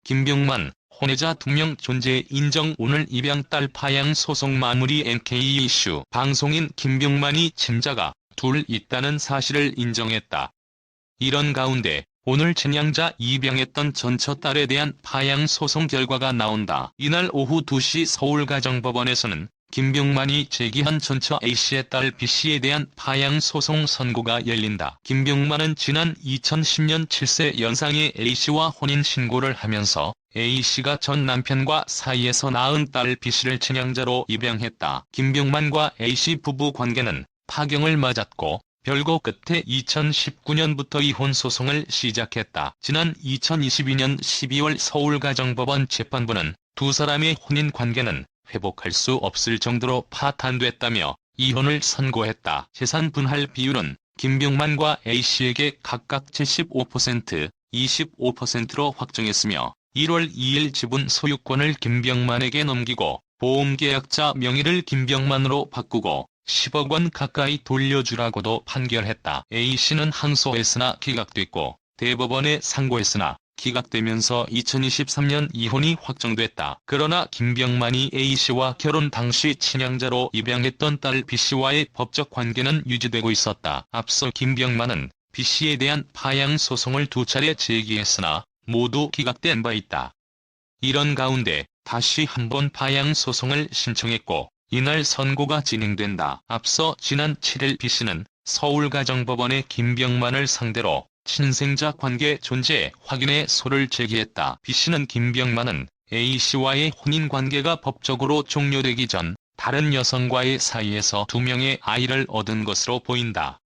김병만, 혼외자 2명 존재 인정. 오늘 입양 딸 파양 소송 마무리. NK 이슈. 방송인 김병만이 친자가 둘 있다는 사실을 인정했다. 이런 가운데 오늘 친양자 입양했던 전처 딸에 대한 파양 소송 결과가 나온다. 이날 오후 2시 서울가정법원에서는 김병만이 제기한 전처 A씨의 딸 B씨에 대한 파양 소송 선고가 열린다. 김병만은 지난 2010년 7세 연상의 A씨와 혼인신고를 하면서 A씨가 전 남편과 사이에서 낳은 딸 B씨를 친양자로 입양했다. 김병만과 A씨 부부 관계는 파경을 맞았고 별거 끝에 2019년부터 이혼 소송을 시작했다. 지난 2022년 12월 서울가정법원 재판부는 두 사람의 혼인 관계는 회복할 수 없을 정도로 파탄됐다며 이혼을 선고했다. 재산 분할 비율은 김병만과 A씨에게 각각 75%, 25%로 확정했으며 1월 2일 지분 소유권을 김병만에게 넘기고 보험계약자 명의를 김병만으로 바꾸고 10억 원 가까이 돌려주라고도 판결했다. A씨는 항소했으나 기각됐고 대법원에 상고했으나 기각되면서 2023년 이혼이 확정됐다. 그러나 김병만이 A씨와 결혼 당시 친양자로 입양했던 딸 B씨와의 법적 관계는 유지되고 있었다. 앞서 김병만은 B씨에 대한 파양 소송을 2차례 제기했으나 모두 기각된 바 있다. 이런 가운데 다시 한번 파양 소송을 신청했고 이날 선고가 진행된다. 앞서 지난 7일 B씨는 서울가정법원에 김병만을 상대로 친생자 관계 존재 확인의 소를 제기했다. B씨는 김병만은 A씨와의 혼인 관계가 법적으로 종료되기 전 다른 여성과의 사이에서 2명의 아이를 얻은 것으로 보인다.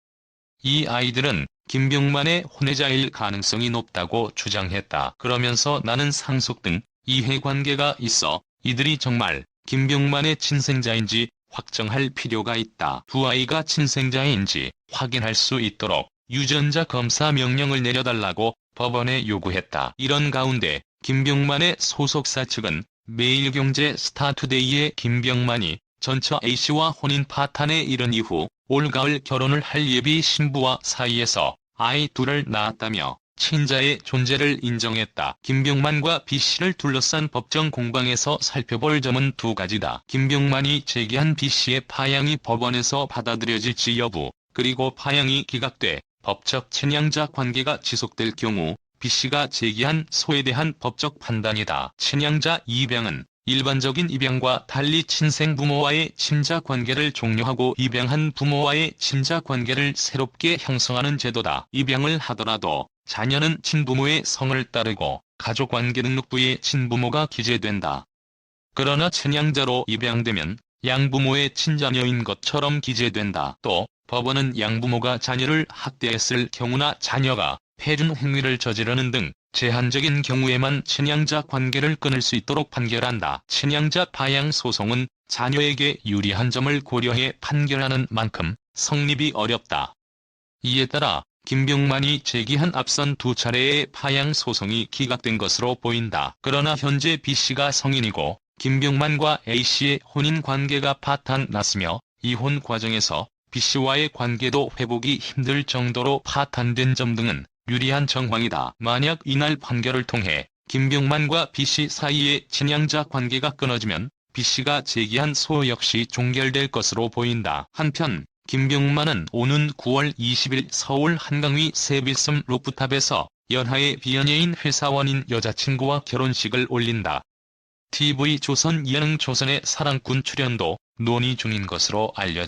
이 아이들은 김병만의 혼외자일 가능성이 높다고 주장했다. 그러면서 나는 상속 등 이해관계가 있어 이들이 정말 김병만의 친생자인지 확정할 필요가 있다. 두 아이가 친생자인지 확인할 수 있도록 유전자 검사 명령을 내려달라고 법원에 요구했다. 이런 가운데 김병만의 소속사 측은 매일경제 스타투데이에 김병만이 전처 A씨와 혼인 파탄에 이른 이후 올가을 결혼을 할 예비 신부와 사이에서 아이 둘을 낳았다며 친자의 존재를 인정했다. 김병만과 B씨를 둘러싼 법정 공방에서 살펴볼 점은 두 가지다. 김병만이 제기한 B씨의 파양이 법원에서 받아들여질지 여부, 그리고 파양이 기각돼 법적 친양자 관계가 지속될 경우 B씨가 제기한 소에 대한 법적 판단이다. 친양자 입양은 일반적인 입양과 달리 친생부모와의 친자 관계를 종료하고 입양한 부모와의 친자 관계를 새롭게 형성하는 제도다. 입양을 하더라도 자녀는 친부모의 성을 따르고 가족관계등록부에 친부모가 기재된다. 그러나 친양자로 입양되면 양부모의 친자녀인 것처럼 기재된다. 또 법원은 양부모가 자녀를 학대했을 경우나 자녀가 폐륜 행위를 저지르는 등 제한적인 경우에만 친양자 관계를 끊을 수 있도록 판결한다. 친양자 파양 소송은 자녀에게 유리한 점을 고려해 판결하는 만큼 성립이 어렵다. 이에 따라 김병만이 제기한 앞선 2차례의 파양 소송이 기각된 것으로 보인다. 그러나 현재 B씨가 성인이고 김병만과 A씨의 혼인 관계가 파탄났으며 이혼 과정에서 B씨와의 관계도 회복이 힘들 정도로 파탄된 점 등은 유리한 정황이다. 만약 이날 판결을 통해 김병만과 B씨 사이의 친양자 관계가 끊어지면 B씨가 제기한 소 역시 종결될 것으로 보인다. 한편 김병만은 오는 9월 20일 서울 한강위 세빌섬 루프탑에서 연하의 비연예인 회사원인 여자친구와 결혼식을 올린다. TV조선 예능 조선의 사랑꾼 출연도 논의 중인 것으로 알려졌다.